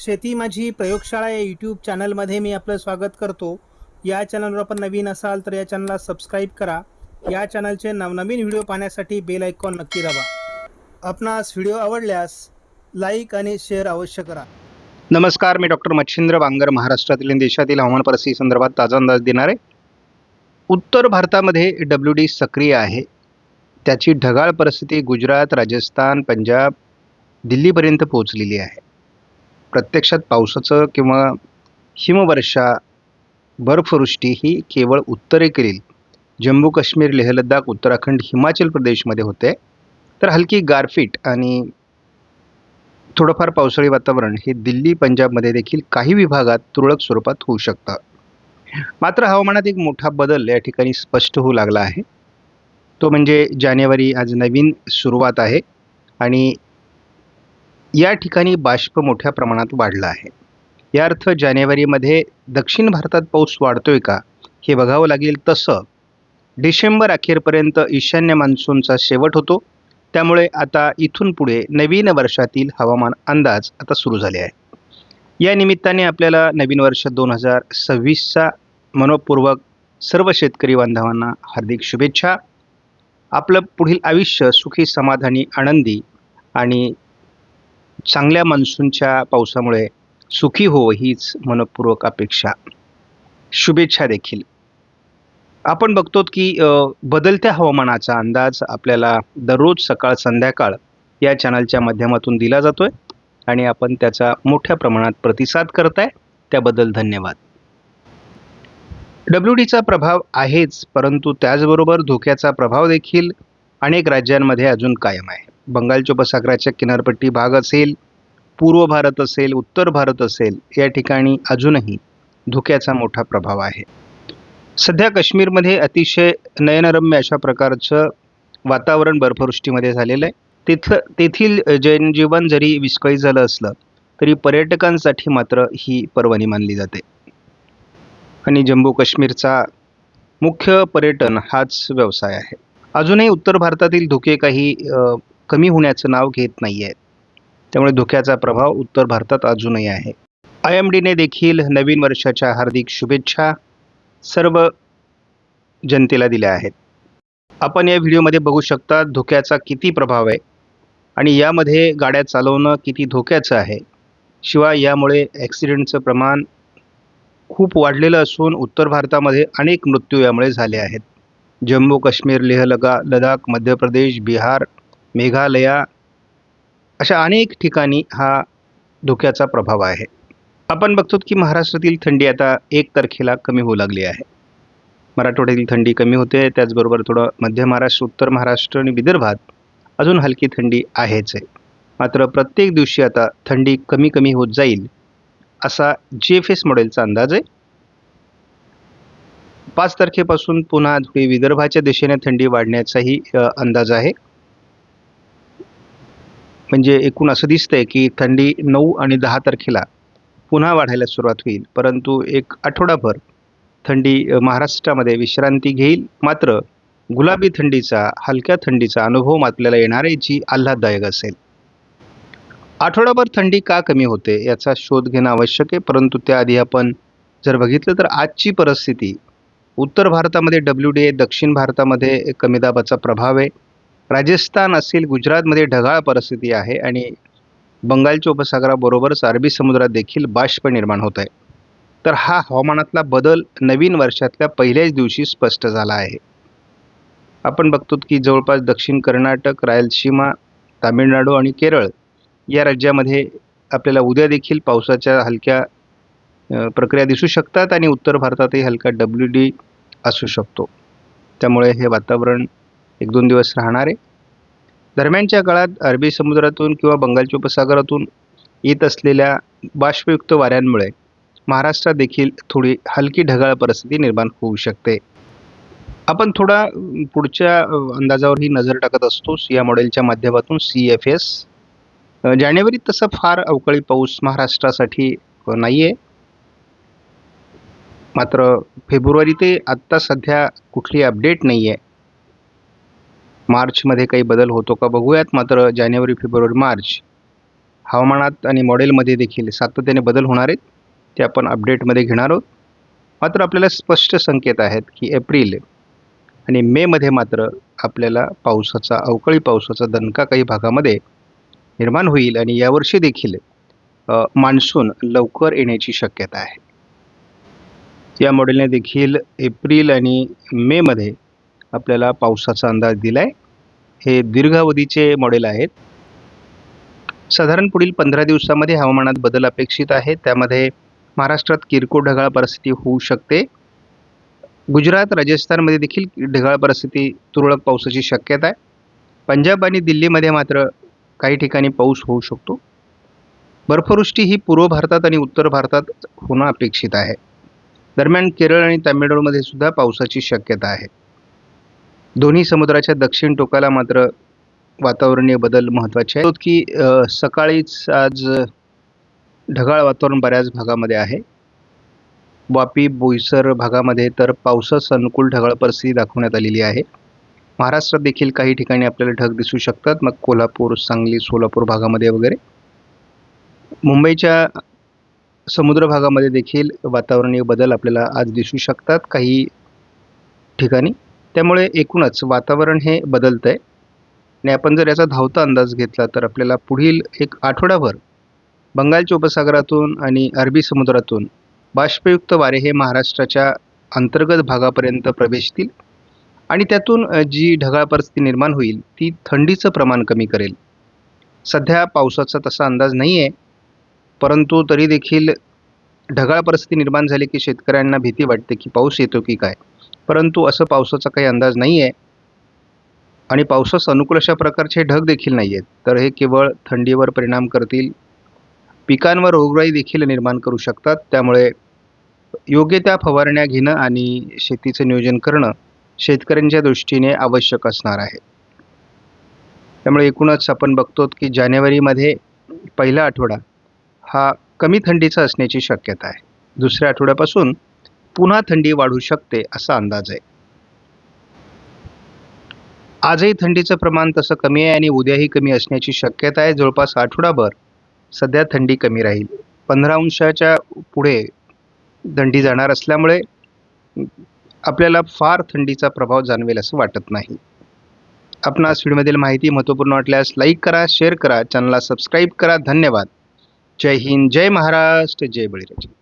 शेती माझी प्रयोगशाळा या यूट्यूब चॅनलमध्ये मी आपलं स्वागत करतो. या चॅनलवर आपण नवीन असाल तर या चॅनलला सबस्क्राईब करा. या चॅनलचे नवनवीन व्हिडिओ पाहण्यासाठी बेल आयकॉन नक्की दाबा. आपणास व्हिडिओ आवडल्यास लाईक आणि शेअर अवश्य करा. नमस्कार, मी डॉक्टर मच्छिंद्र बांगर महाराष्ट्रातील आणि देशातील हवामान परिस्थिती संदर्भात ताजा अंदाज देणार आहे. उत्तर भारतामध्ये WD सक्रिय आहे. त्याची ढगाळ परिस्थिती गुजरात, राजस्थान, पंजाब, दिल्लीपर्यंत पोहोचलेली आहे. प्रत्यक्षात पावसाचं किंवा हिमवर्षा, बर्फवृष्टी ही केवळ उत्तरेकडील जम्मू काश्मीर, लेह लडाख, उत्तराखंड, हिमाचल प्रदेशमध्ये होते. तर हलकी गारपीट आणि थोडंफार पावसाळी वातावरण हे दिल्ली, पंजाबमध्ये देखील काही विभागात तुरळक स्वरूपात होऊ शकतं. मात्र हवामानात एक मोठा बदल या ठिकाणी स्पष्ट होऊ लागला आहे. तो म्हणजे जानेवारी आज नवीन सुरुवात आहे आणि या ठिकाणी बाष्प मोठ्या प्रमाणात वाढला आहे. या अर्थ जानेवारीमध्ये दक्षिण भारतात पाऊस वाढतोय का हे बघावं लागेल. तसं डिसेंबर अखेरपर्यंत ईशान्य मान्सूनचा शेवट होतो. त्यामुळे आता इथून पुढे नवीन वर्षातील हवामान अंदाज आता सुरू झाले आहे. या निमित्ताने आपल्याला नवीन वर्ष 2026चा मनपूर्वक सर्व शेतकरी बांधवांना हार्दिक शुभेच्छा. आपलं पुढील आयुष्य सुखी, समाधानी, आनंदी आणि चांगल्या मान्सूनच्या पावसामुळे सुखी हो हीच मनपूर्वक अपेक्षा, शुभेच्छा देखील. आपण बघतो की बदलत्या हवामानाचा अंदाज आपल्याला दररोज सकाळ संध्याकाळ या चॅनलच्या माध्यमातून दिला जातोय आणि आपण त्याचा मोठ्या प्रमाणात प्रतिसाद करताय, त्याबद्दल धन्यवाद. WDचा प्रभाव आहेच, परंतु त्याचबरोबर धोक्याचा प्रभाव देखील अनेक राज्यांमध्ये अजून कायम आहे. बंगालच्या उपसागराच्या किनारपट्टी भाग असेल, पूर्व भारत असेल, उत्तर भारत असेल, या ठिकाणी अजूनही धोक्याचा मोठा प्रभाव आहे. सध्या काश्मीरमध्ये अतिशय नयनरम्य अशा प्रकारचं वातावरण बर्फवृष्टीमध्ये झालेलं आहे. तेथील जनजीवन जरी विस्कळीत झालं असलं तरी पर्यटकांसाठी मात्र ही पर्वणी मानली जाते आणि जम्मू काश्मीरचा मुख्य पर्यटन हाच व्यवसाय आहे. अजूनही उत्तर भारतातील धोके काही कमी होण्याचं नाव घेत नाही आहेत. त्यामुळे धोक्याचा प्रभाव उत्तर भारतात अजूनही आहे. IMDने देखील नवीन वर्षाच्या हार्दिक शुभेच्छा सर्व जनतेला दिल्या आहेत. आपण या व्हिडिओमध्ये बघू शकता धोक्याचा किती प्रभाव आहे आणि यामध्ये गाड्या चालवणं किती धोक्याचं आहे. शिवाय यामुळे ॲक्सिडेंटचं प्रमाण खूप वाढलेलं असून उत्तर भारतामध्ये अनेक मृत्यू यामुळे झाले आहेत. जम्मू काश्मीर, लेह लडाख, मध्य प्रदेश, बिहार, मेघालया अशा अनेक ठिकाणी हा धोक्याचा प्रभाव आहे. आपण बघतो की महाराष्ट्रातील थंडी आता 1 तारखेला कमी होऊ लागली आहे. मराठवाड्यातील थंडी कमी होते, त्याचबरोबर थोडं मध्य महाराष्ट्र, उत्तर महाराष्ट्र आणि विदर्भात अजून हलकी थंडी आहेच आहे. मात्र प्रत्येक दिवशी आता थंडी कमी कमी होत जाईल असा GFS मॉडेलचा अंदाज आहे. 5 तारखेपासून पुन्हा थोडी विदर्भाच्या दिशेने थंडी वाढण्याचाही अंदाज आहे. म्हणजे एकूण असं दिसतंय की थंडी 9 आणि 10 तारखेला पुन्हा वाढायला सुरुवात होईल, परंतु एक आठवडाभर थंडी महाराष्ट्रामध्ये विश्रांती घेईल. मात्र गुलाबी थंडीचा, हलक्या थंडीचा अनुभव आपल्याला येणार आहे, जी आल्हाददायक असेल. आठवडाभर थंडी का कमी होते याचा शोध घेणं आवश्यक आहे, परंतु त्याआधी आपण जर बघितलं तर आजची परिस्थिती उत्तर भारतामध्ये WD आहे, दक्षिण भारतामध्ये कमी दाबाचा प्रभाव आहे, राजस्थान असेल, गुजरातमध्ये ढगाळ परिस्थिती आहे आणि बंगालच्या उपसागराबरोबरच अरबी समुद्रात देखील बाष्प निर्माण होत आहे. तर हा हवामानातला बदल नवीन वर्षातल्या पहिल्याच दिवशी स्पष्ट झाला आहे. आपण बघतो की जवळपास दक्षिण कर्नाटक, रायलसीमा, तामिळनाडू आणि केरळ या राज्यामध्ये आपल्याला उद्या देखील पावसाच्या हलक्या प्रक्रिया दिसू शकतात आणि उत्तर भारतातही हलका WD असू शकतो. त्यामुळे हे वातावरण 1-2 दिवस राहणार आहे. दरम्यानच्या काळात अरबी समुद्रातून किंवा बंगालच्या उपसागरातून येत असलेल्या बाष्पयुक्त वाऱ्यांमुळे महाराष्ट्रात देखील थोडी हलकी ढगाळ परिस्थिती निर्माण होऊ शकते. आपण थोडा पुढच्या अंदाजावरही नजर टाकत असतोच या मॉडेलच्या माध्यमातून CFS. जानेवारीत तसा फार अवकाळी पाऊस महाराष्ट्रासाठी नाही आहे. मात्र फेब्रुवारी ते आत्ता सध्या कुठली अपडेट नाही आहे. मार्चमध्ये काही बदल होतो का बघूयात. मात्र जानेवारी, फेब्रुवारी, मार्च हवामानात आणि मॉडेलमध्ये देखील सातत्याने बदल होणार आहेत, ते आपण अपडेटमध्ये घेणार आहोत. मात्र आपल्याला स्पष्ट संकेत आहेत की एप्रिल आणि मेमध्ये मात्र आपल्याला अवकाळी पावसाचा दणका काही भागामध्ये निर्माण होईल आणि यावर्षी देखील मान्सून लवकर येण्याची शक्यता आहे. या मॉडेलने देखील एप्रिल आणि मेमध्ये आपल्याला पावसाचा अंदाज दिला आहे. हे दीर्घावधीचे मॉडेल आहेत. साधारण पुढील 15 दिवसामध्ये हवामानात बदल अपेक्षित आहे. त्यामध्ये महाराष्ट्रात किरकोळ ढगाळ परिस्थिती होऊ शकते. गुजरात, राजस्थानमध्ये देखील ढगाळ परिस्थिती, तुरळक पावसाची शक्यता आहे. पंजाब आणि दिल्लीमध्ये मात्र काही ठिकाणी पाऊस होऊ शकतो. बर्फवृष्टी ही पूर्व भारतात आणि उत्तर भारतात होणं अपेक्षित आहे. दरम्यान केरळ आणि तामिळनाडूमध्ये सुद्धा पावसाची शक्यता आहे. दोन्ही समुद्राच्या दक्षिण टोकाला मात्र वातावरणीय बदल महत्त्वाचे आहेत की सकाळीच आज ढगाळ वातावरण बऱ्याच भागामध्ये आहे. वापी, बोईसर भागामध्ये तर पावसास अनुकूल ढगाळ परिस्थिती दाखवण्यात आलेली आहे. महाराष्ट्रात देखील काही ठिकाणी आपल्याला ढग दिसू शकतात. मग कोल्हापूर, सांगली, सोलापूर भागामध्ये वगैरे. मुंबईच्या समुद्र भागामध्ये देखील वातावरणीय बदल आपल्याला आज दिसू शकतात काही ठिकाणी. त्यामुळे एकूणच वातावरण हे बदलतं आहे आणि आपण जर याचा धावता अंदाज घेतला तर आपल्याला पुढील एक आठवडाभर बंगालच्या उपसागरातून आणि अरबी समुद्रातून बाष्पयुक्त वारे हे महाराष्ट्राच्या अंतर्गत भागापर्यंत प्रवेशतील आणि त्यातून जी ढगाळ परिस्थिती निर्माण होईल ती थंडीचं प्रमाण कमी करेल. सध्या पावसाचा तसा अंदाज नाही आहे, परंतु तरी देखील ढगाळ परिस्थिती निर्माण झाली की शेतकऱ्यांना भीती वाटते की पाऊस येतो की काय. परंतु असं पावसाचा काही अंदाज नाही आहे आणि पावसास अनुकूल अशा प्रकारचे ढग देखील नाही आहेत. तर हे केवळ थंडीवर परिणाम करतील, पिकांवर रोगराई देखील निर्माण करू शकतात. त्यामुळे योग्य त्या फवारण्या घेणं आणि शेतीचं नियोजन करणं शेतकऱ्यांच्या दृष्टीने आवश्यक असणार आहे. त्यामुळे एकूणच आपण बघतो की जानेवारीमध्ये पहिला आठवडा हा कमी थंडीचा असण्याची शक्यता आहे. दुसऱ्या आठवड्यापासून पुन्हा थंडी वाढू शकते असा अंदाज आहे. आजही थंडीचं प्रमाण तसं कमी आहे आणि उद्याही कमी असण्याची शक्यता आहे. जवळपास आठवडाभर सध्या थंडी कमी राहील. 15 अंशाच्या पुढे थंडी जाणार असल्यामुळे आपल्याला फार थंडीचा प्रभाव जाणवेल असं वाटत नाही. आपणास व्हिडिओमधील माहिती महत्त्वपूर्ण वाटल्यास लाईक करा, शेअर करा, चॅनलला सबस्क्राईब करा. धन्यवाद. जय हिंद, जय महाराष्ट्र, जय बळीराजा.